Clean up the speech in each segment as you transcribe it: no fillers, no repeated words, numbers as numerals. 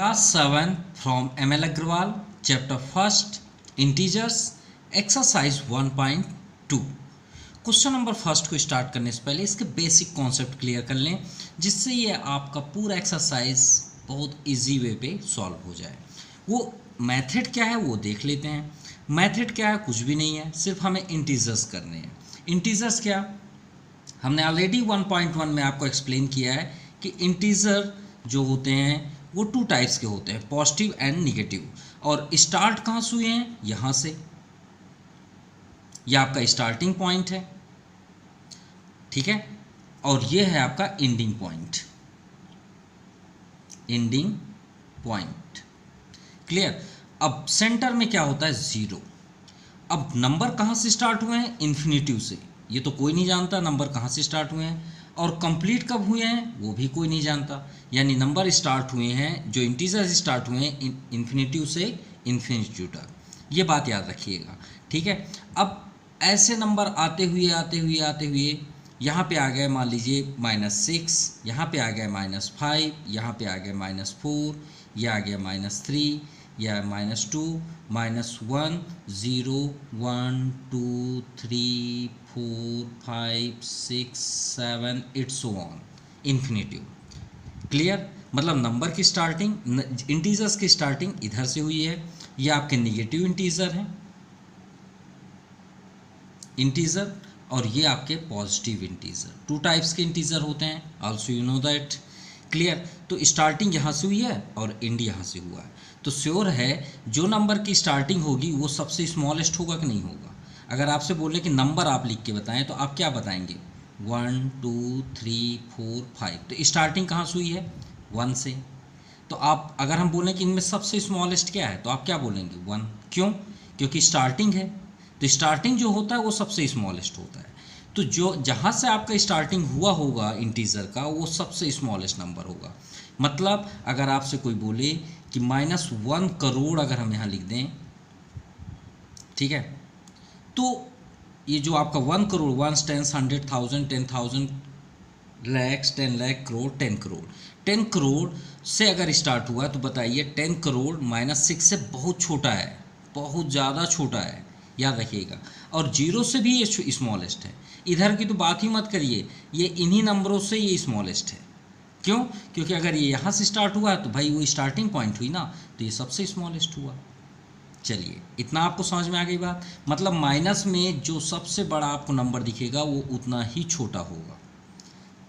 Class 7 from ML Agrawal, Chapter 1st, Integers, Exercise 1.2। Question number first को start करने से पहले इसके बेसिक कॉन्सेप्ट क्लियर कर लें, जिससे ये आपका पूरा एक्सरसाइज बहुत इजी वे पे सॉल्व हो जाए। वो मेथड क्या है वो देख लेते हैं। मेथड क्या है? कुछ भी नहीं है, सिर्फ हमें इंटीजर्स करने हैं। इंटीजर्स क्या? हमने ऑलरेडी 1.1 में आपको एक्सप्लेन किया है कि इंटीजर जो होते हैं वो टू टाइप्स के होते हैं, पॉजिटिव एंड निगेटिव। और स्टार्ट कहाँ से हुए हैं? यहाँ से। यह आपका स्टार्टिंग पॉइंट है, ठीक है, और ये है आपका ending point. Ending point clear. अब सेंटर में क्या होता है? जीरो। अब नंबर कहाँ से स्टार्ट हुए हैं? इन्फिनिटिव से। ये तो कोई नहीं जानता नंबर कहाँ से स्टार्ट हुए हैं, और कंप्लीट कब हुए हैं वो भी कोई नहीं जानता। यानी नंबर स्टार्ट हुए हैं, जो इंटीजर स्टार्ट हुए हैं इन्फिनिटिव से इन्फिनिटी तक। ये बात याद रखिएगा, ठीक है। अब ऐसे नंबर आते हुए यहाँ पे आ गए, मान लीजिए -6, यहाँ पे आ गया -5, यहाँ पे आ गया -4, यह आ गया -3, या -2, -1, 0, 1, 2, 3, 4, 5, 6, 7, it's so on infinitive. Clear. मतलब नंबर की स्टार्टिंग, इंटीजर्स की स्टार्टिंग इधर से हुई है। ये आपके निगेटिव इंटीजर हैं, इंटीजर, और ये आपके पॉजिटिव इंटीजर। टू टाइप्स के इंटीजर होते हैं, also you know that. Clear. तो स्टार्टिंग यहाँ से हुई है और एंड यहाँ से हुआ है, तो श्योर है जो नंबर की स्टार्टिंग होगी वो सबसे स्मॉलेस्ट होगा कि नहीं होगा। अगर आपसे बोले कि नंबर आप लिख के बताएं तो आप क्या बताएंगे? 1, 2, 3, 4, 5। तो स्टार्टिंग कहाँ से हुई है? 1 से। तो आप अगर हम बोलें कि इनमें सबसे स्मॉलेस्ट क्या है तो आप क्या बोलेंगे? 1। क्यों? क्योंकि स्टार्टिंग है, तो स्टार्टिंग जो होता है वो सबसे स्मॉलेस्ट होता है। तो जो जहाँ से आपका स्टार्टिंग हुआ होगा इंटीजर का वो सबसे स्मॉलेस्ट नंबर होगा। मतलब अगर आपसे कोई बोले कि -1 करोड़ अगर हम यहाँ लिख दें, ठीक है, तो ये जो आपका 1 करोड़, 1, 10, 100,000, 10,000, लैक्स, 10 लाख, करोड़, 10 करोड़, 10 करोड़ से अगर स्टार्ट हुआ तो बताइए 10 करोड़ -6 से बहुत छोटा है, बहुत ज़्यादा छोटा है, याद रखिएगा। और जीरो से भी ये स्मॉलेस्ट है। इधर की तो बात ही मत करिए, ये इन्हीं नंबरों से ये स्मॉलेस्ट है। क्यों? क्योंकि अगर ये यहाँ से स्टार्ट हुआ तो भाई वो स्टार्टिंग पॉइंट हुई ना, तो ये सबसे स्मॉलेस्ट हुआ। चलिए, इतना आपको समझ में आ गई बात। मतलब माइनस में जो सबसे बड़ा आपको नंबर दिखेगा वो उतना ही छोटा होगा।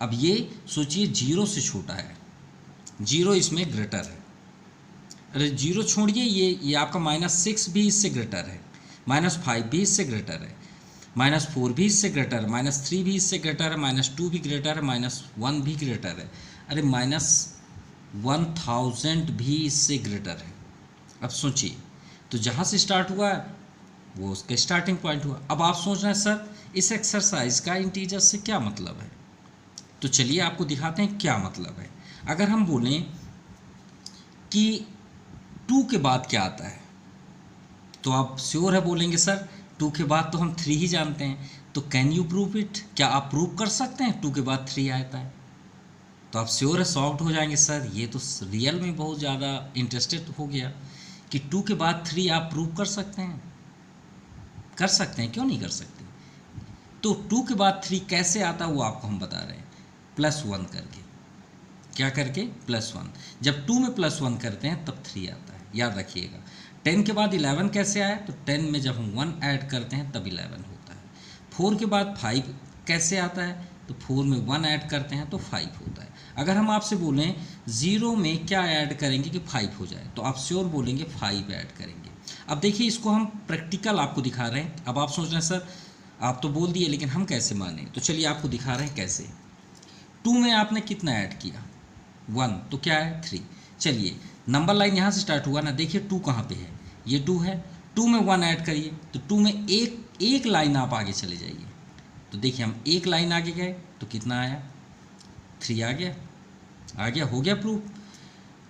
अब ये सोचिए जीरो से छोटा है, जीरो इसमें ग्रेटर है। अरे जीरो छोड़िए, ये आपका -6 भी इससे ग्रेटर है, -5 भी इससे ग्रेटर है, -4 भी इससे ग्रेटर है, -3 भी इससे ग्रेटर है, -2 भी ग्रेटर है, -1 भी ग्रेटर है, अरे -1000 भी इससे ग्रेटर है। अब सोचिए, तो जहाँ से स्टार्ट हुआ है वो उसका स्टार्टिंग पॉइंट हुआ। अब आप सोच रहे हैं सर इस एक्सरसाइज का इंटीजर से क्या मतलब है, तो चलिए आपको दिखाते हैं क्या मतलब है। अगर हम बोलें कि 2 के बाद क्या आता है, तो आप श्योर है बोलेंगे सर 2 के बाद तो हम 3 ही जानते हैं, तो कैन यू प्रूव इट? क्या आप प्रूव कर सकते हैं 2 के बाद 3 आता है? तो आप श्योर है शॉक्ड हो जाएंगे, सर ये तो रियल में बहुत ज़्यादा इंटरेस्टेड हो गया कि 2 के बाद 3 आप प्रूव कर सकते हैं। कर सकते हैं, क्यों नहीं कर सकते। तो 2 के बाद 3 कैसे आता है वो आपको हम बता रहे हैं, +1 करके। क्या करके? +1। जब 2 में +1 करते हैं तब 3 आता है, याद रखिएगा। 10 के बाद 11 कैसे आया? तो 10 में जब हम 1 ऐड करते हैं तब 11 होता है। 4 के बाद 5 कैसे आता है? तो 4 में 1 ऐड करते हैं तो 5 होता है। अगर हम आपसे बोलें 0 में क्या ऐड करेंगे कि 5 हो जाए, तो आप श्योर बोलेंगे 5 ऐड करेंगे। अब देखिए, इसको हम प्रैक्टिकल आपको दिखा रहे हैं। अब आप सोच रहे हैं सर आप तो बोल दिए लेकिन हम कैसे माने, तो चलिए आपको दिखा रहे हैं कैसे। 2 में आपने कितना ऐड किया? 1, तो क्या है? 3। चलिए नंबर लाइन यहाँ से स्टार्ट हुआ ना, देखिए 2 कहाँ पे है? ये 2 है। 2 में 1 ऐड करिए तो 2 में एक लाइन आप आगे चले जाइए, तो देखिए हम एक लाइन आगे गए तो कितना आया? 3 आ गया। हो गया प्रूफ।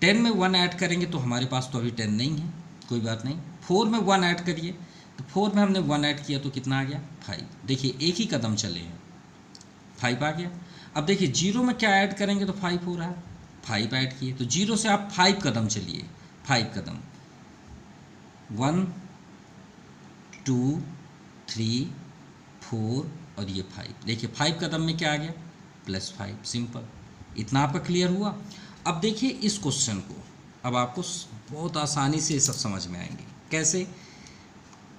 10 में 1 ऐड करेंगे तो हमारे पास तो अभी 10 नहीं है, कोई बात नहीं। 4 में 1 ऐड करिए तो 4 में हमने 1 ऐड किया तो कितना आ गया? 5। देखिए एक ही कदम चले हैं, 5 आ गया। अब देखिए 0 में क्या ऐड करेंगे तो 5 हो रहा है, 5 ऐड किए, तो 0 से आप 5 कदम चलिए, 5 कदम, 1 2 3 4 और ये 5। देखिए 5 कदम में क्या आ गया, +5, सिंपल। इतना आपका क्लियर हुआ। अब देखिए इस क्वेश्चन को, अब आपको बहुत आसानी से ये सब समझ में आएंगे। कैसे?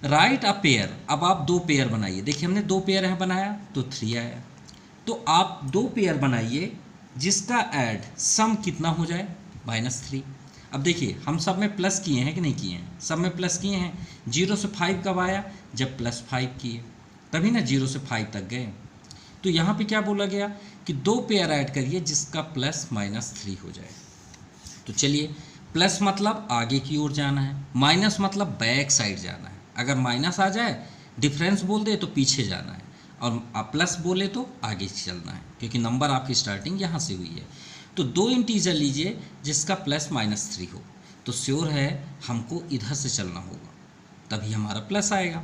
Right a pair. अब आप 2 पेयर बनाइए। देखिए हमने 2 पेयर यहाँ बनाया तो 3 आया। तो आप 2 पेयर बनाइए जिसका ऐड सम कितना हो जाए, -3। अब देखिए हम सब में प्लस किए हैं कि नहीं किए हैं, सब में प्लस किए हैं। 0 से 5 कब आया, जब +5 किए, तभी ना 0 से 5 तक गए। तो यहाँ पे क्या बोला गया कि 2 पेयर ऐड करिए जिसका +-3 हो जाए। तो चलिए, प्लस मतलब आगे की ओर जाना है, माइनस मतलब बैक साइड जाना है। अगर माइनस आ जाए, डिफरेंस बोल दे तो पीछे जाना है, और आप प्लस बोले तो आगे चलना है, क्योंकि नंबर आपकी स्टार्टिंग यहाँ से हुई है। तो 2 इंटीजर लीजिए जिसका +-3 हो, तो श्योर है हमको इधर से चलना होगा, तभी हमारा प्लस आएगा।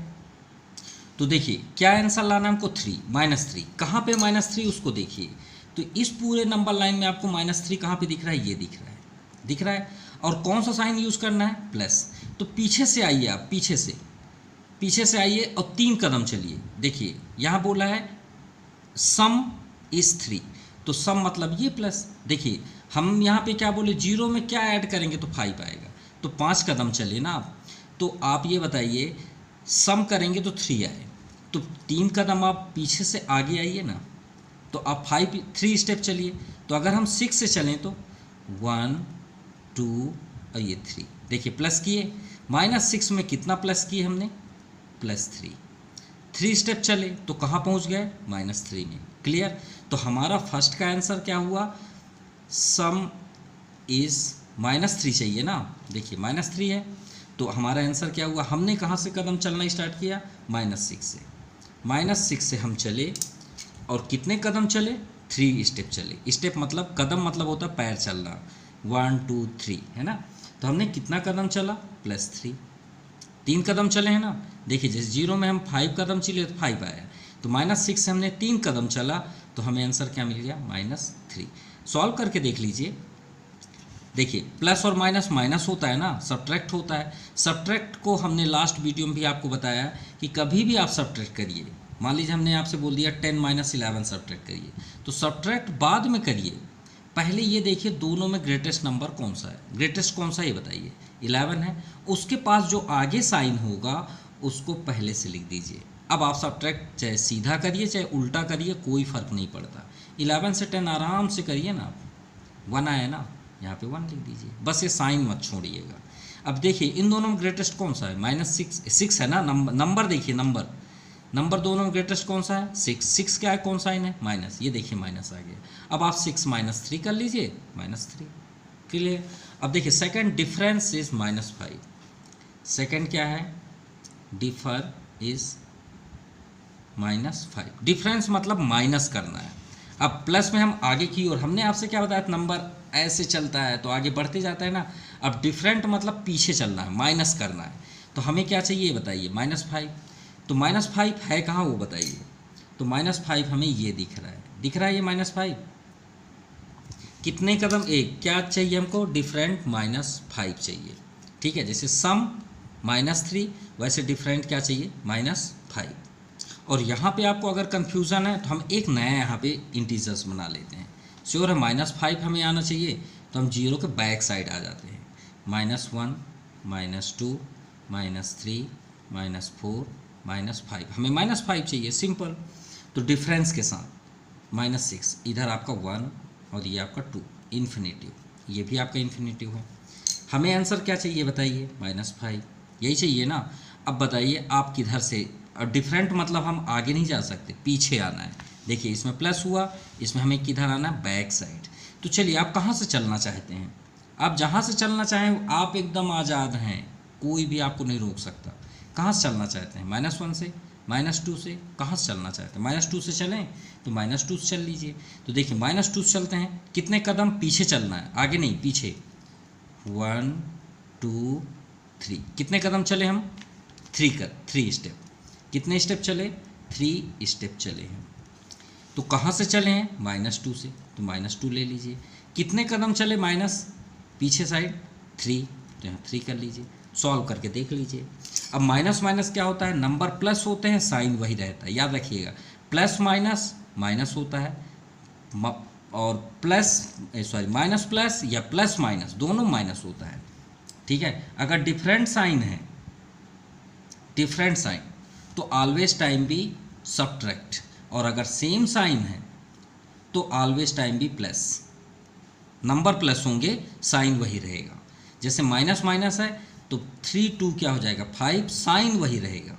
तो देखिए क्या आंसर लाना है हमको, -3। कहाँ पे -3 उसको देखिए। तो इस पूरे नंबर लाइन में आपको -3 कहाँ पे दिख रहा है, ये दिख रहा है। और कौन सा साइन यूज़ करना है, प्लस। तो पीछे से आइए आप, पीछे से आइए और 3 कदम चलिए। देखिए यहाँ बोला है सम इज़ 3, तो सम मतलब ये प्लस। देखिए हम यहाँ पे क्या बोले, 0 में क्या ऐड करेंगे तो 5 आएगा, तो 5 कदम चलिए ना आप। तो आप ये बताइए सम करेंगे तो 3 आए, तो 3 कदम आप पीछे से आगे आइए ना, तो आप 3 स्टेप चलिए। तो अगर हम 6 से चलें तो 1 2 और ये 3। देखिए प्लस किए, -6 में कितना प्लस किए हमने, +3। 3 स्टेप चले तो कहाँ पहुँच गए, -3 में। क्लियर? तो हमारा फर्स्ट का आंसर क्या हुआ, सम इज़ -3 चाहिए ना। देखिए -3 है, तो हमारा आंसर क्या हुआ, हमने कहाँ से कदम चलना स्टार्ट किया, -6 से। -6 से हम चले और कितने कदम चले, 3 स्टेप चले। स्टेप मतलब कदम मतलब होता है पैर चलना, 1 2 3 है ना। तो हमने कितना कदम चला, +3। 3 कदम चले हैं ना। देखिए जैसे 0 में हम 5 कदम चले तो 5 आया, तो -6 से हमने 3 कदम चला तो हमें आंसर क्या मिल गया, -3। सॉल्व करके देख लीजिए। देखिए प्लस और माइनस, माइनस होता है ना, सब्ट्रैक्ट होता है। सब्ट्रैक्ट को हमने लास्ट वीडियो में भी आपको बताया कि कभी भी आप सब्ट्रैक्ट करिए, मान लीजिए हमने आपसे बोल दिया 10 - 11 सब्ट्रैक्ट करिए, तो सब्ट्रैक्ट बाद में करिए। पहले ये देखिए दोनों में ग्रेटेस्ट नंबर कौन सा है, ग्रेटेस्ट कौन सा ये बताइए, 11 है। उसके पास जो आगे साइन होगा उसको पहले से लिख दीजिए। अब आप सब्ट्रैक्ट चाहे सीधा करिए चाहे उल्टा करिए, कोई फ़र्क नहीं पड़ता। 11 से 10 आराम से करिए ना आप, 1 आया ना, यहाँ पे 1 लिख दीजिए, बस ये साइन मत छोड़िएगा। अब देखिए इन दोनों में ग्रेटेस्ट कौन सा है, -6 है ना। नंबर देखिए, नंबर दोनों में ग्रेटेस्ट कौन सा है, 6 क्या है, कौन साइन है, माइनस। ये देखिए माइनस आ गया। अब आप 6 - 3 कर लीजिए, -3। क्लियर? अब देखिए सेकंड डिफरेंस इज -5। सेकंड क्या है, डिफर इज -5। डिफरेंस मतलब माइनस करना है। अब प्लस में हम आगे की ओर, हमने आपसे क्या बताया, नंबर ऐसे चलता है तो आगे बढ़ते जाता है ना। अब डिफरेंट मतलब पीछे चलना है, माइनस करना है। तो हमें क्या चाहिए बताइए, -5। तो -5 है कहाँ वो बताइए। तो -5 हमें ये दिख रहा है ये -5। कितने कदम, एक क्या चाहिए हमको, डिफरेंट -5 चाहिए। ठीक है, जैसे सम -3 वैसे डिफरेंट क्या चाहिए, -5। और यहाँ पे आपको अगर कन्फ्यूज़न है तो हम एक नया यहाँ पे इंटीजर्स बना लेते हैं। श्योर है -5 हमें आना चाहिए, तो हम 0 के बैक साइड आ जाते हैं। -1 -2 -3 -4 -5, हमें -5 चाहिए, सिंपल। तो डिफरेंस के साथ -6, इधर आपका 1 और ये आपका 2, इन्फिनेटिव, ये भी आपका इन्फिनेटिव है। हमें आंसर क्या चाहिए बताइए, -5, यही चाहिए ना। अब बताइए आप किधर से, और डिफरेंट मतलब हम आगे नहीं जा सकते, पीछे आना है। देखिए इसमें प्लस हुआ, इसमें हमें किधर आना है, बैक साइड। तो चलिए आप कहाँ से चलना चाहते हैं, आप जहाँ से चलना चाहें आप एकदम आज़ाद हैं, कोई भी आपको नहीं रोक सकता। कहाँ से चलना चाहते हैं, -1 से, -2 से, कहाँ से चलना चाहते हैं, -2 से चलें तो -2 से चल लीजिए। तो देखिए -2 से चलते हैं, कितने कदम पीछे चलना है, आगे नहीं पीछे। 1 2 3, कितने कदम चले हम, 3 स्टेप। कितने स्टेप चले, 3 स्टेप चले हैं। तो कहाँ से चले हैं, -2 से, तो -2 ले लीजिए। कितने कदम चले माइनस पीछे साइड 3, तो यहाँ 3 कर लीजिए, सॉल्व करके देख लीजिए। अब माइनस माइनस क्या होता है, नंबर प्लस होते हैं, साइन वही रहता है, याद रखिएगा। प्लस माइनस माइनस होता है, और माइनस प्लस या प्लस माइनस दोनों माइनस होता है, ठीक है। अगर डिफरेंट साइन है, डिफरेंट साइन, तो ऑलवेज टाइम बी सब्ट्रैक्ट, और अगर सेम साइन है तो always time be plus. Number plus होंगे, साइन वही रहेगा। जैसे माइनस माइनस है तो 3 2 क्या हो जाएगा 5, साइन वही रहेगा,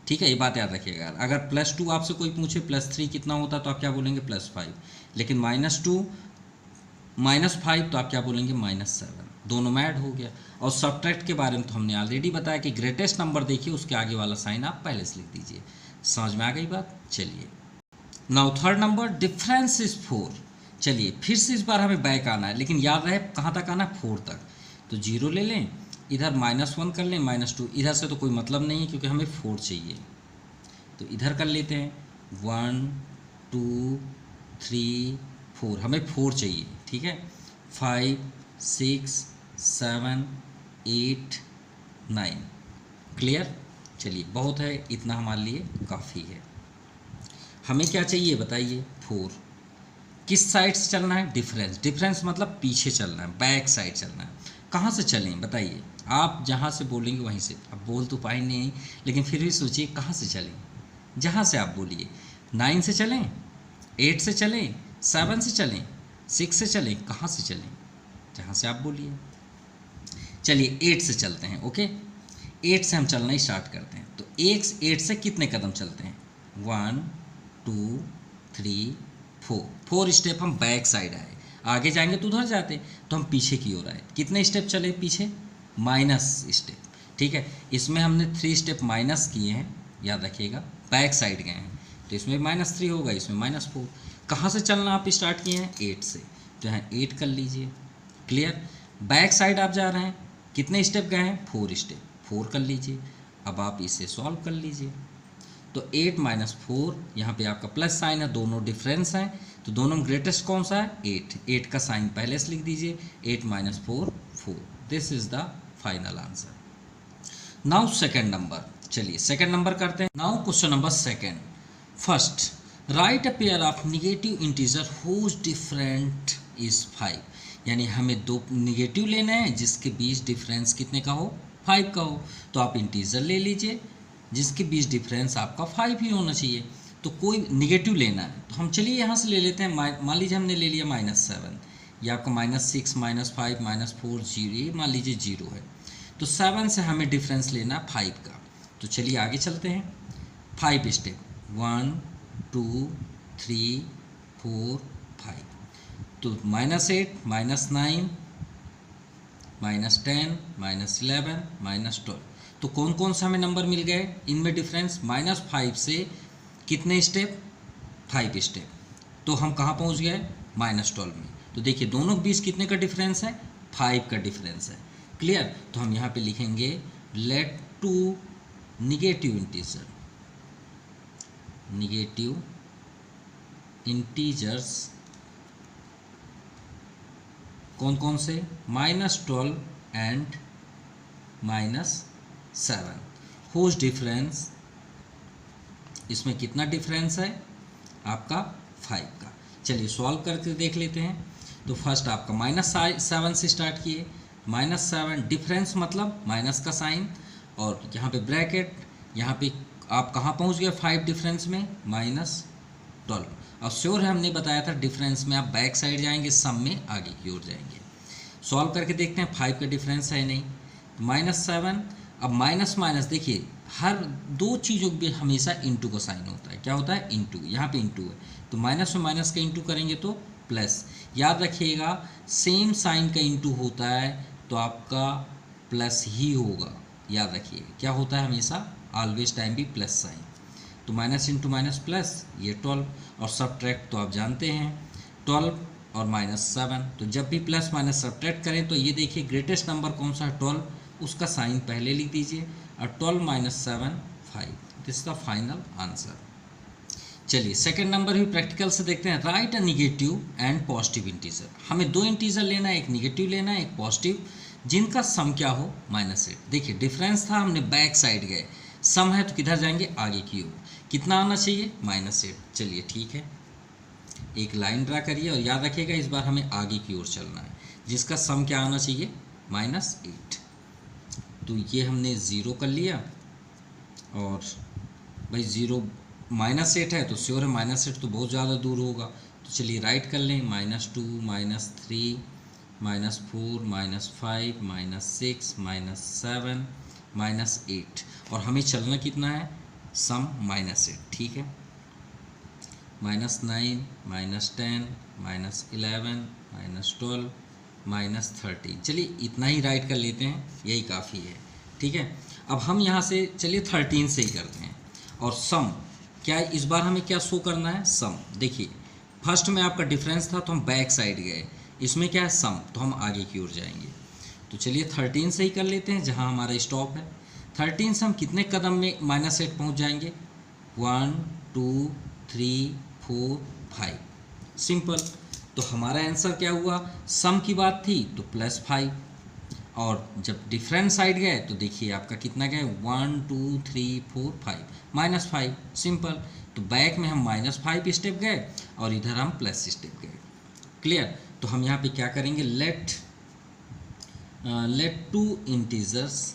ठीक है। ये बात याद रखिएगा। अगर +2 आपसे कोई पूछे +3 कितना होता तो आप क्या बोलेंगे +5, लेकिन -2 -5 तो आप क्या बोलेंगे -7, दोनों में ऐड हो गया। और सब्ट्रैक्ट के बारे में तो हमने ऑलरेडी बताया कि ग्रेटेस्ट नंबर देखिए उसके आगे वाला साइन आप पहले से लिख दीजिए। समझ में आ गई बात। चलिए now third number, difference is 4। चलिए फिर से इस बार हमें बैक आना है, लेकिन याद रहे कहाँ तक आना है, 4 तक। तो 0 ले लें, इधर -1 कर लें, -2, इधर से तो कोई मतलब नहीं है क्योंकि हमें 4 चाहिए, तो इधर कर लेते हैं 1 2 3 4, हमें 4 चाहिए, ठीक है। 5 6 7 8 9, क्लियर। चलिए बहुत है, इतना हमारे लिए काफ़ी है। हमें क्या चाहिए बताइए, 4। किस साइड से चलना है, डिफरेंस, डिफरेंस मतलब पीछे चलना है, बैक साइड चलना है। कहाँ से चलें बताइए, आप जहाँ से बोलेंगे वहीं से। अब बोल तो पाए नहीं, लेकिन फिर भी सोचिए कहाँ से चलें, जहाँ से आप बोलिए। 9 से चलें, 8 से चलें, 7 से चलें, 6 से चलें, कहाँ से चलें, जहाँ से आप बोलिए। चलिए 8 से चलते हैं, ओके। 8 से हम चलना स्टार्ट करते हैं। तो 8 से कितने कदम चलते हैं, 1 2 3 4 स्टेप हम बैक साइड आए। आगे जाएंगे तो उधर जाते, तो हम पीछे की ओर आए। कितने स्टेप चले पीछे, माइनस स्टेप, ठीक है। इसमें हमने 3 स्टेप माइनस किए हैं, याद रखिएगा, बैक साइड गए हैं, तो इसमें -3 होगा, इसमें -4। कहाँ से चलना आप स्टार्ट किए हैं, 8 से, तो यहाँ 8 कर लीजिए, क्लियर। बैक साइड आप जा रहे हैं, कितने स्टेप गए हैं, 4 स्टेप, 4 कर लीजिए। अब आप इसे सॉल्व कर लीजिए, तो 8 - 4, यहाँ पे आपका प्लस साइन है, दोनों डिफरेंस हैं, तो दोनों में ग्रेटेस्ट कौन सा है, 8। 8 का साइन पहले से लिख दीजिए, 8 - 4 4। This is the final answer. Now second number, चलिए सेकेंड नंबर करते हैं। Now question number second, first, right a pair of negative integer whose different is 5। यानी हमें 2 निगेटिव लेना है जिसके बीच डिफरेंस कितने का हो, 5 का हो। तो आप इंटीजर ले लीजिए जिसके बीच डिफरेंस आपका 5 ही होना चाहिए। तो कोई निगेटिव लेना है, तो हम चलिए यहाँ से ले लेते हैं। मान लीजिए हमने ले लिया -7, या आपका -6 -5 -4 0, ये मान लीजिए 0 है। तो 7 से हमें डिफरेंस लेना है 5 का। तो चलिए आगे चलते हैं, 5 स्टेप, 1 2 3 4 5। तो -8 -9 -10 -11 -12। तो कौन कौन सा हमें नंबर मिल गए इनमें डिफरेंस, -5 से कितने स्टेप, 5 स्टेप। तो हम कहाँ पहुँच गए, -12 में। तो देखिए दोनों के बीच कितने का डिफरेंस है, 5 का डिफरेंस है, क्लियर। तो हम यहाँ पे लिखेंगे लेट 2 निगेटिव इंटीजर्स कौन कौन से, -12 एंड -7, हुज डिफरेंस, इसमें कितना डिफरेंस है आपका 5 का। चलिए सॉल्व करके देख लेते हैं। तो फर्स्ट आपका -7 से स्टार्ट किए, -7 डिफरेंस मतलब माइनस का साइन, और यहाँ पे ब्रैकेट, यहाँ पे आप कहाँ पहुँच गए 5 डिफरेंस में, -12। अब श्योर है हमने बताया था डिफरेंस में आप बैक साइड जाएंगे, सम में आगे की ओर जाएंगे। सॉल्व करके देखते हैं, 5 का डिफरेंस है नहीं, -7। अब माइनस माइनस देखिए हर 2 चीज़ों में हमेशा इंटू का साइन होता है, क्या होता है, इंटू। यहाँ पे इंटू है तो माइनस में माइनस का इंटू करेंगे तो प्लस। याद रखिएगा सेम साइन का इंटू होता है तो आपका प्लस ही होगा, याद रखिए क्या होता है हमेशा, ऑलवेज टाइम भी प्लस साइन। तो माइनस इंटू माइनस प्लस, ये 12, और सब्ट्रैक्ट तो आप जानते हैं 12 और -7। तो जब भी प्लस माइनस सब्ट्रैक्ट करें तो ये देखिए ग्रेटेस्ट नंबर कौन सा है, 12, उसका साइन पहले लिख दीजिए, और 12 - 7 5। This is the final answer. चलिए सेकंड नंबर भी प्रैक्टिकल से देखते हैं। Right a negative and positive integer. हमें दो इंटीजर लेना है, एक निगेटिव लेना है, एक पॉजिटिव, जिनका सम क्या हो -8। देखिए डिफरेंस था, हमने बैक साइड गए, सम है तो किधर जाएंगे, आगे की ओर। कितना आना चाहिए, -8। चलिए ठीक है, एक लाइन ड्रा करिए और याद रखिएगा इस बार हमें आगे की ओर चलना है, जिसका सम क्या आना चाहिए, -8। तो ये हमने ज़ीरो कर लिया, और भाई ज़ीरो -8 है तो श्योर है -8 तो बहुत ज़्यादा दूर होगा, तो चलिए राइट कर लें, -2 -3 -4 -5 -6 -7 -8, और हमें चलना कितना है, सम -8, ठीक है। -9 -10 -11 -12 -13, चलिए इतना ही राइट कर लेते हैं, यही काफ़ी है, ठीक है। अब हम यहाँ से चलिए 13 से ही करते हैं, और सम क्या है इस बार हमें क्या शो करना है, सम। देखिए फर्स्ट में आपका डिफरेंस था तो हम बैक साइड गए, इसमें क्या है सम, तो हम आगे की ओर जाएंगे। तो चलिए 13 से ही कर लेते हैं, जहाँ हमारा स्टॉप है। 13 से हम कितने कदम में -8 पहुँच जाएंगे, 1 2 3 4 5, सिंपल। तो हमारा आंसर क्या हुआ, सम की बात थी तो +5, और जब डिफरेंस साइड गए तो देखिए आपका कितना गए, 1 2 3 4 5 -5, सिंपल। तो बैक में हम -5 स्टेप गए और इधर हम प्लस स्टेप गए, क्लियर। तो हम यहाँ पे क्या करेंगे, लेट टू इंटीजर्स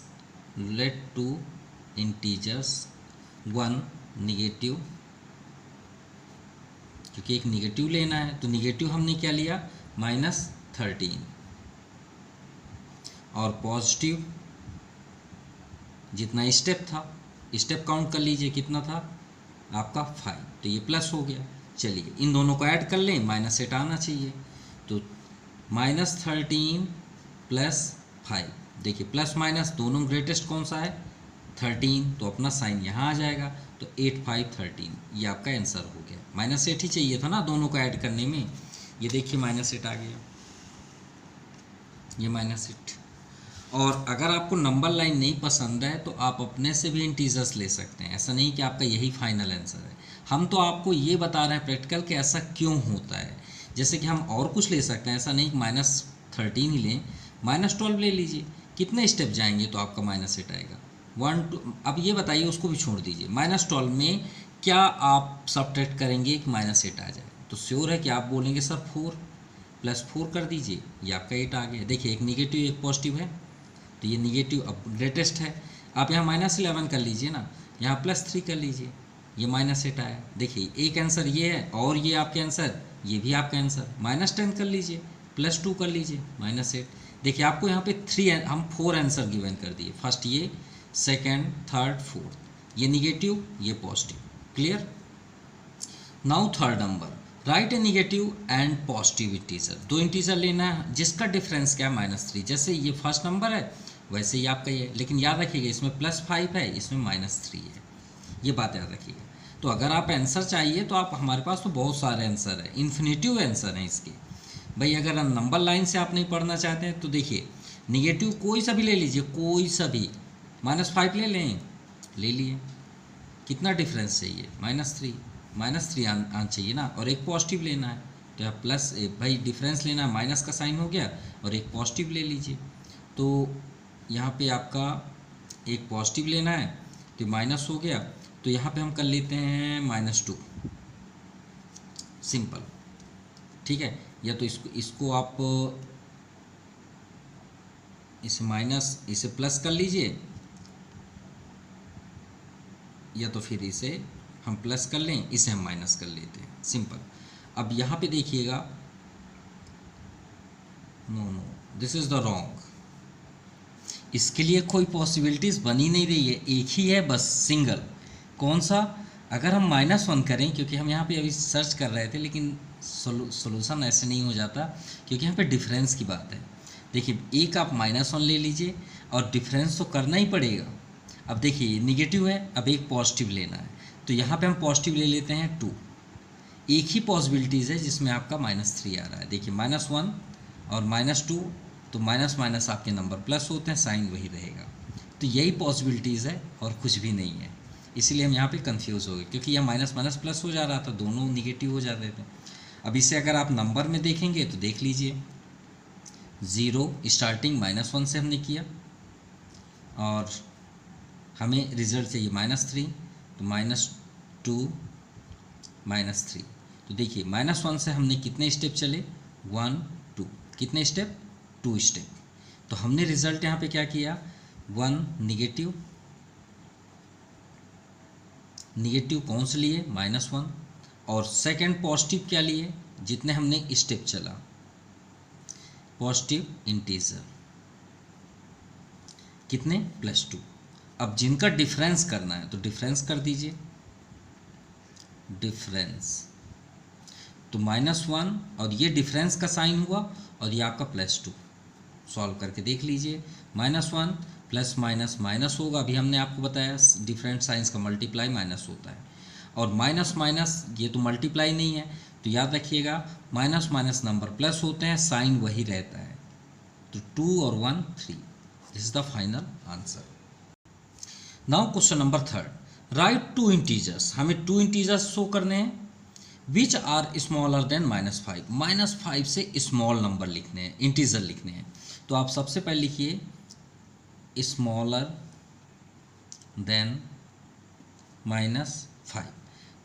1 निगेटिव, क्योंकि एक निगेटिव लेना है, तो निगेटिव हमने क्या लिया, -13, और पॉजिटिव जितना स्टेप था, स्टेप काउंट कर लीजिए कितना था आपका 5, तो ये प्लस हो गया। चलिए इन दोनों को ऐड कर लें, -8 आना चाहिए, तो -13 + 5, देखिए प्लस माइनस दोनों ग्रेटेस्ट कौन सा है, 13, तो अपना साइन यहाँ आ जाएगा, तो 8 5 13, ये आपका आंसर हो गया। -8 ही चाहिए था ना दोनों को ऐड करने में, ये देखिए -8 आ गया, ये -8। और अगर आपको नंबर लाइन नहीं पसंद है तो आप अपने से भी इंटीजर्स ले सकते हैं, ऐसा नहीं कि आपका यही फाइनल आंसर है। हम तो आपको ये बता रहे हैं प्रैक्टिकल कि ऐसा क्यों होता है, जैसे कि हम और कुछ ले सकते हैं, ऐसा नहीं कि -13 ही लें, -12 ले लीजिए, कितने स्टेप जाएंगे तो आपका -8 आएगा, 1 2। अब ये बताइए, उसको भी छोड़ दीजिए, -12 में क्या आप सब्ट्रैक्ट करेंगे कि -8 आ जाए, तो श्योर है कि आप बोलेंगे सर 4 + 4 कर दीजिए, ये आपका 8 आ गया। देखिए एक निगेटिव एक पॉजिटिव है, तो ये निगेटिव अब ग्रेटेस्ट है, आप यहाँ -11 कर लीजिए ना, यहाँ +3 कर लीजिए, ये -8 आया। देखिए एक आंसर ये है, और ये आपके आंसर, ये भी आपका आंसर, -10 कर लीजिए, +2 कर लीजिए, -8। देखिए आपको यहाँ पे 4 आंसर गिवन कर दिए, फर्स्ट ये, सेकंड, थर्ड, फोर्थ, ये निगेटिव ये positive, clear. Now third number, right A negative and positive integer, दो इंटीजर लेना है जिसका डिफरेंस क्या है, -3। जैसे ये फर्स्ट नंबर है वैसे ही आपका ये, लेकिन याद रखिएगा इसमें +5 है, इसमें -3 है, ये बात याद रखिएगा। तो अगर आप आंसर चाहिए तो आप, हमारे पास तो बहुत सारे आंसर है, इन्फिनेटिव आंसर हैं इसके। भाई अगर नंबर लाइन से आप नहीं पढ़ना चाहते हैं तो देखिए निगेटिव कोई सा भी ले लीजिए, कोई सा भी, -5 ले लें, ले लिए, कितना डिफरेंस चाहिए, -3 आना चाहिए ना, और एक पॉजिटिव लेना है तो आप प्लस, भाई डिफरेंस लेना है, माइनस का साइन हो गया, और एक पॉजिटिव ले लीजिए। तो यहाँ पे आपका एक पॉजिटिव लेना है तो माइनस हो गया, तो यहाँ पे हम कर लेते हैं -2, सिंपल, ठीक है। या तो इसको आप इसे माइनस, इसे प्लस कर लीजिए, या तो फिर इसे हम प्लस कर लें, इसे हम माइनस कर लेते हैं, सिंपल। अब यहाँ पे देखिएगा, no this is the wrong, इसके लिए कोई पॉसिबिलिटीज़ बनी नहीं रही है, एक ही है बस, सिंगल। कौन सा, अगर हम -1 करें, क्योंकि हम यहाँ पे अभी सर्च कर रहे थे, लेकिन सोल्यूशन ऐसे नहीं हो जाता, क्योंकि यहाँ पे डिफरेंस की बात है। देखिए एक आप -1 ले लीजिए, और डिफरेंस तो करना ही पड़ेगा। अब देखिए निगेटिव है, अब एक पॉजिटिव लेना है, तो यहाँ पे हम पॉजिटिव ले लेते हैं 2, एक ही पॉसिबिलिटीज़ है जिसमें आपका -3 आ रहा है। देखिए -1 और -2, तो माइनस माइनस आपके नंबर प्लस होते हैं, साइन वही रहेगा। तो यही पॉसिबिलिटीज़ है और कुछ भी नहीं है। इसीलिए हम यहाँ पे कंफ्यूज हो गए, क्योंकि यह माइनस माइनस प्लस हो जा रहा था, दोनों निगेटिव हो जाते थे। अब इसे अगर आप नंबर में देखेंगे तो देख लीजिए, 0 स्टार्टिंग -1 से हमने किया और हमें रिजल्ट चाहिए -3, तो -2 -3। तो देखिए -1 से हमने कितने स्टेप चले, 1 2, कितने स्टेप, 2 स्टेप। तो हमने रिजल्ट यहाँ पे क्या किया, 1 निगेटिव, निगेटिव कौन से लिए, -1, और सेकंड पॉजिटिव क्या लिए, जितने हमने स्टेप चला, पॉजिटिव इंटीजर कितने, +2। अब जिनका डिफरेंस करना है तो डिफरेंस कर दीजिए, डिफरेंस, तो -1 और ये डिफरेंस का साइन हुआ और ये आपका +2। सॉल्व करके देख लीजिए, -1 प्लस माइनस माइनस होगा, अभी हमने आपको बताया डिफरेंट साइंस का मल्टीप्लाई माइनस होता है, और माइनस माइनस ये तो मल्टीप्लाई नहीं है, तो याद रखिएगा माइनस माइनस नंबर प्लस होते हैं, साइन वही रहता है। तो 2 और 1 3, this is the final answer. Now question number 3, right 2 integers, हमें 2 इंटीजर्स शो करने हैं विच आर स्मॉलर देन -5, -5 से स्मॉल नंबर लिखने हैं, इंटीजर लिखने हैं। तो आप सबसे पहले लिखिए स्मॉलर देन -5।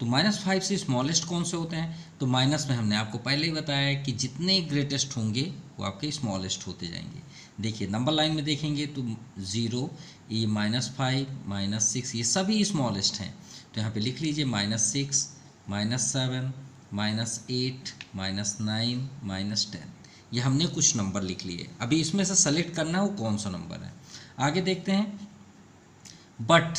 तो -5 से स्मॉलेस्ट कौन से होते हैं, तो माइनस में हमने आपको पहले ही बताया है कि जितने ग्रेटेस्ट होंगे वो आपके स्मॉलेस्ट होते जाएंगे। देखिए नंबर लाइन में देखेंगे तो 0, ये -5 -6 ये सभी स्मॉलेस्ट हैं, तो यहाँ पे लिख लीजिए -6 -7 -8 -9 -10, ये हमने कुछ नंबर लिख लिए। अभी इसमें से सेलेक्ट करना है वो कौन सा नंबर है। आगे देखते हैं, बट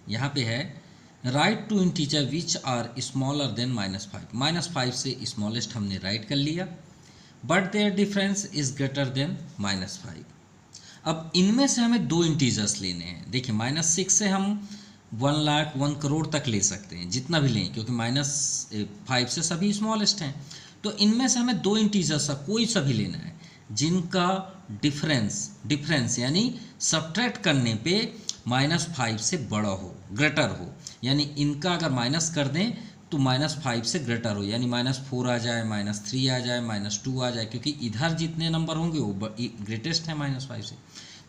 यहाँ पे है right 2 integer which are smaller than -5, -5 से स्मॉलेस्ट हमने राइट कर लिया, but their difference is greater than -5। अब इनमें से हमें 2 इंटीजर्स लेने हैं। देखिए -6 से हम 1 लाख 1 करोड़ तक ले सकते हैं, जितना भी लें, क्योंकि -5 से सभी स्मॉलेस्ट हैं। तो इनमें से हमें 2 इंटीजर्स का कोई सा भी लेना है जिनका डिफरेंस यानी सब्ट्रैक्ट करने पे -5 से बड़ा हो, ग्रेटर हो, यानी इनका अगर माइनस कर दें तो -5 से ग्रेटर हो, यानी -4 आ जाए, -3 आ जाए, -2 आ जाए, क्योंकि इधर जितने नंबर होंगे वो ग्रेटेस्ट है -5 से।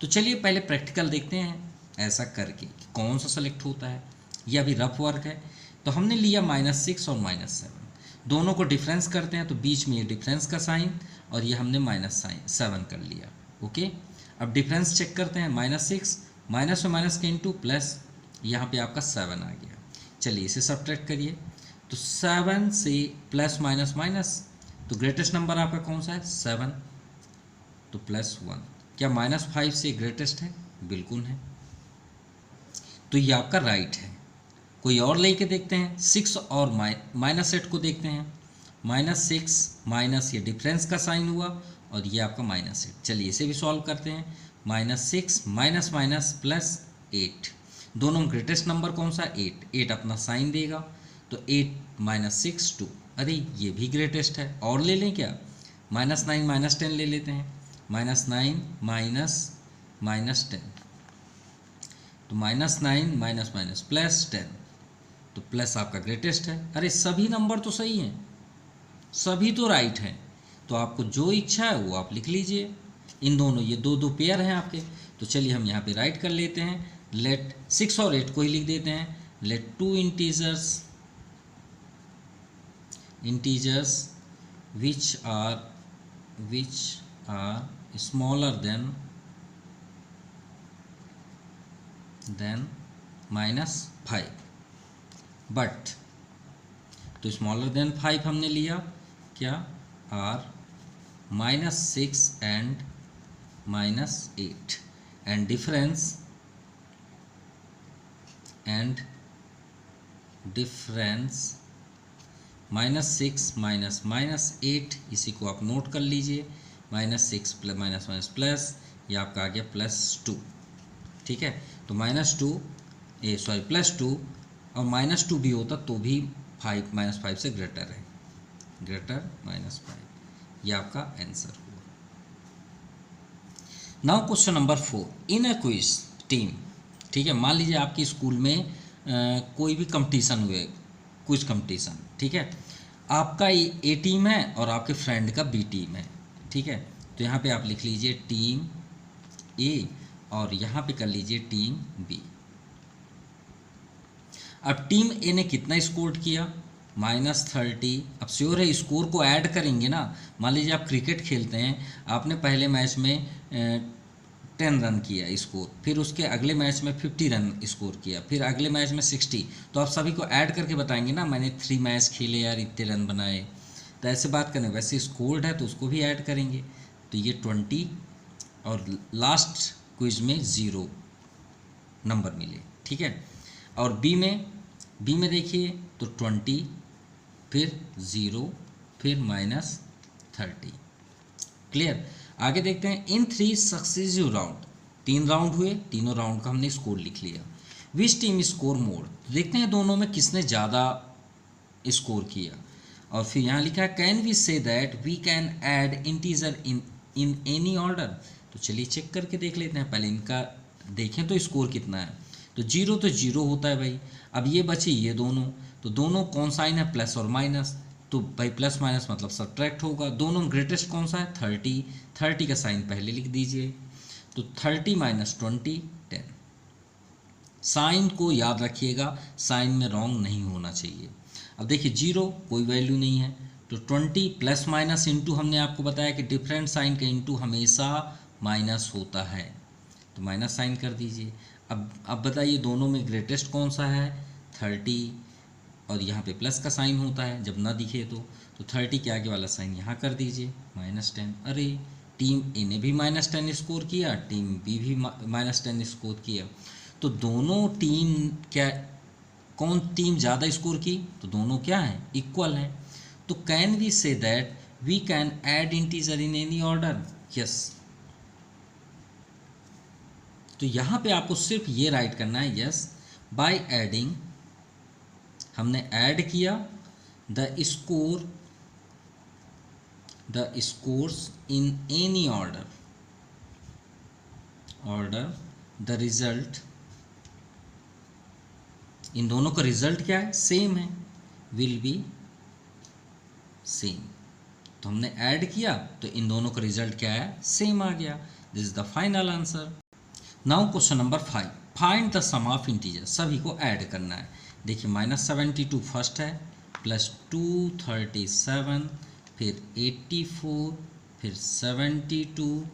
तो चलिए पहले प्रैक्टिकल देखते हैं ऐसा करके कि कौन सा सेलेक्ट होता है। ये अभी रफ वर्क है। तो हमने लिया -6 और -7, दोनों को डिफरेंस करते हैं, तो बीच में ये डिफरेंस का साइन और ये हमने -7 कर लिया। ओके, अब डिफरेंस चेक करते हैं, -6 माइनस में माइनस के इंटू प्लस, यहाँ पे आपका 7 आ गया। चलिए इसे सब्ट्रैक्ट करिए, तो 7 से प्लस माइनस माइनस, तो ग्रेटेस्ट नंबर आपका कौन सा है, 7, तो +1। क्या -5 से ग्रेटेस्ट है, बिल्कुल है, तो ये आपका राइट है। कोई और लेके देखते हैं, 6 और -8 को देखते हैं, -6 माइनस ये डिफरेंस का साइन हुआ और ये आपका -8। चलिए इसे भी सॉल्व करते हैं, -6 माइनस माइनस +8, दोनों में ग्रेटेस्ट नंबर कौन सा, 8 अपना साइन देगा, तो 8 - 6 2, अरे ये भी ग्रेटेस्ट है। और ले लें क्या, -9 -10 ले लेते हैं, -9 -10, तो -9 माइनस माइनस +10, तो प्लस आपका ग्रेटेस्ट है। अरे सभी नंबर तो सही हैं, सभी तो राइट हैं, तो आपको जो इच्छा है वो आप लिख लीजिए। इन दोनों ये 2 पेयर हैं आपके, तो चलिए हम यहाँ पे राइट कर लेते हैं। लेट 6 और 8 को ही लिख देते हैं, let 2 integers which are smaller than -5, but, तो स्मॉलर देन 5 हमने लिया क्या, आर -6 एंड -8, एंड डिफरेंस -6 -8, इसी को आप नोट कर लीजिए, -6 प्लस माइनस प्लस, ये आपका आ गया +2, ठीक है। तो -2 +2 और -2 भी होता तो भी -5 से ग्रेटर है, ग्रेटर -5, ये आपका आंसर हुआ। Now question number 4, in a quiz team, ठीक है, मान लीजिए आपके स्कूल में कोई भी कंपटीशन हुए, कुछ कंपटीशन, ठीक है, आपका ए टीम है और आपके फ्रेंड का बी टीम है, ठीक है, तो यहाँ पे आप लिख लीजिए टीम ए और यहाँ पे कर लीजिए टीम बी। अब टीम ए ने कितना स्कोर किया, -30। अब श्योर है स्कोर को ऐड करेंगे ना। मान लीजिए आप क्रिकेट खेलते हैं, आपने पहले मैच में 10 रन किया स्कोर, फिर उसके अगले मैच में 50 रन स्कोर किया, फिर अगले मैच में 60, तो आप सभी को ऐड करके बताएंगे ना, मैंने 3 मैच खेले यार, इतने रन बनाए, तो ऐसे बात करें। वैसे स्कोर्ड है तो उसको भी ऐड करेंगे, तो ये 20 और लास्ट क्विज में 0 नंबर मिले, ठीक है। और बी में देखिए तो 20, फिर 0, फिर -30। क्लियर। आगे देखते हैं। इन 3 सक्सेसिव राउंड, 3 राउंड हुए, तीनों राउंड का हमने स्कोर लिख लिया। विच टीम स्कोर मोर, देखते हैं दोनों में किसने ज़्यादा स्कोर किया। और फिर यहाँ लिखा है can we say that we can add integer in any order. तो चलिए चेक करके देख लेते हैं, पहले इनका देखें तो स्कोर कितना है। तो 0 तो 0 होता है भाई। अब ये बचे ये दोनों, तो दोनों कौन साइन है, प्लस और माइनस, तो भाई प्लस माइनस मतलब सब्ट्रैक्ट होगा। दोनों में ग्रेटेस्ट कौन सा है, 30 का साइन पहले लिख दीजिए, तो 30 - 20 10। साइन को याद रखिएगा, साइन में रॉन्ग नहीं होना चाहिए। अब देखिए 0 कोई वैल्यू नहीं है, तो 20 प्लस माइनस इंटू, हमने आपको बताया कि डिफरेंट साइन का इंटू हमेशा माइनस होता है, तो माइनस साइन कर दीजिए। अब बताइए दोनों में ग्रेटेस्ट कौन सा है, 30, और यहाँ पे प्लस का साइन होता है जब ना दिखे तो 30 के आगे वाला साइन यहाँ कर दीजिए, -10। अरे टीम ए ने भी -10 स्कोर किया, टीम बी भी -10 स्कोर किया, तो दोनों टीम क्या, कौन टीम ज़्यादा स्कोर की, तो दोनों क्या हैं, इक्वल हैं। तो can we say that we can add integer in any order, yes. तो यहाँ पे आपको सिर्फ ये राइट करना है, यस, बाय एडिंग, हमने ऐड किया the scores in any order, the result, इन दोनों का रिजल्ट क्या है, सेम है, विल बी सेम। तो हमने ऐड किया तो इन दोनों का रिजल्ट क्या है, सेम आ गया। This is the final answer. Now question number 5, find the sum of integer, सभी को ऐड करना है। देखिए -72 फर्स्ट है, प्लस 237, फिर 84, फिर 72,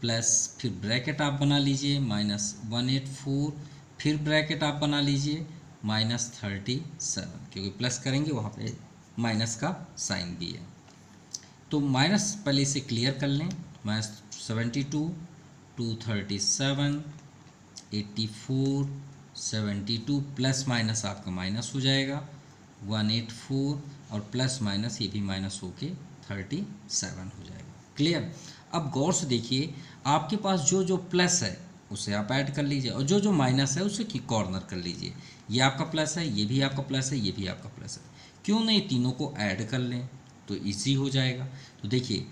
प्लस फिर ब्रैकेट आप बना लीजिए -184, फिर ब्रैकेट आप बना लीजिए -37, क्योंकि प्लस करेंगे वहाँ पे माइनस का साइन भी है। तो माइनस पहले इसे क्लियर कर लें, -72, 237, 84, 72, प्लस माइनस आपका माइनस हो जाएगा 184, और प्लस माइनस ये भी माइनस होके 37 हो जाएगा। क्लियर। अब गौर से देखिए, आपके पास जो जो प्लस है उसे आप ऐड कर लीजिए, और जो जो माइनस है उसे कॉर्नर कर लीजिए। ये आपका प्लस है, ये भी आपका प्लस है, ये भी आपका प्लस है, क्यों नहीं तीनों को ऐड कर लें तो इजी हो जाएगा। तो देखिए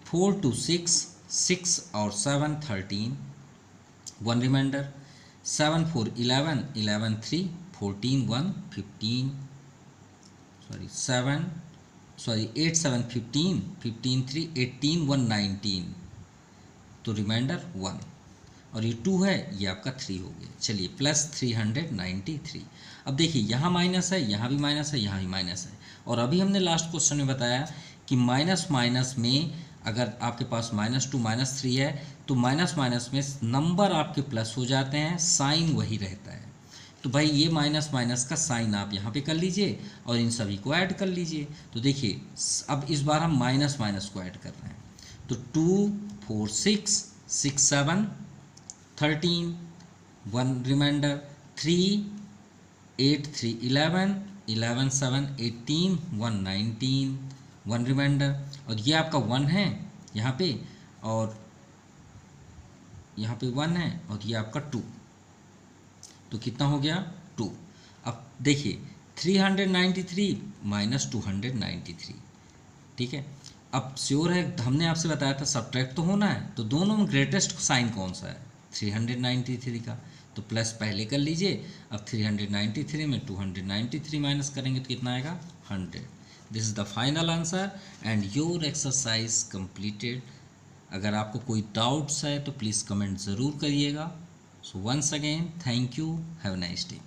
4 to 6, 6 और 7 13, 1 रिमाइंडर, 7 4 11, 11 3 14, 1 15, 8 7 15, 15 3 18, 1 19, तो रिमाइंडर 1, और ये 2 है, ये आपका 3 हो गया। चलिए प्लस 393। अब देखिए यहाँ माइनस है, यहाँ भी माइनस है, यहाँ भी माइनस है, और अभी हमने लास्ट क्वेश्चन में बताया कि माइनस माइनस में अगर आपके पास -2 -3 है तो माइनस माइनस में नंबर आपके प्लस हो जाते हैं, साइन वही रहता है। तो भाई ये माइनस माइनस का साइन आप यहाँ पे कर लीजिए और इन सभी को ऐड कर लीजिए। तो देखिए अब इस बार हम माइनस माइनस को ऐड कर रहे हैं, तो 2 4 6 6 7 13, 1 रिमाइंडर, 3 8 3 11, 11 7 18, 1 19, 1 रिमाइंडर, और ये आपका 1 है यहाँ पे, और यहाँ पे 1 है, और ये आपका 2, तो कितना हो गया 2। अब देखिए 393 माइनस 293, ठीक है। अब श्योर है, हमने आपसे बताया था सब्ट्रैक्ट तो होना है, तो दोनों में ग्रेटेस्ट साइन कौन सा है, 393 का, तो तो प्लस पहले कर लीजिए। अब 393 में 293 माइनस करेंगे तो कितना आएगा 100। This is the final answer and your exercise completed. अगर आपको कोई डाउट्स है तो प्लीज़ कमेंट ज़रूर करिएगा। So once again thank you, have a nice day.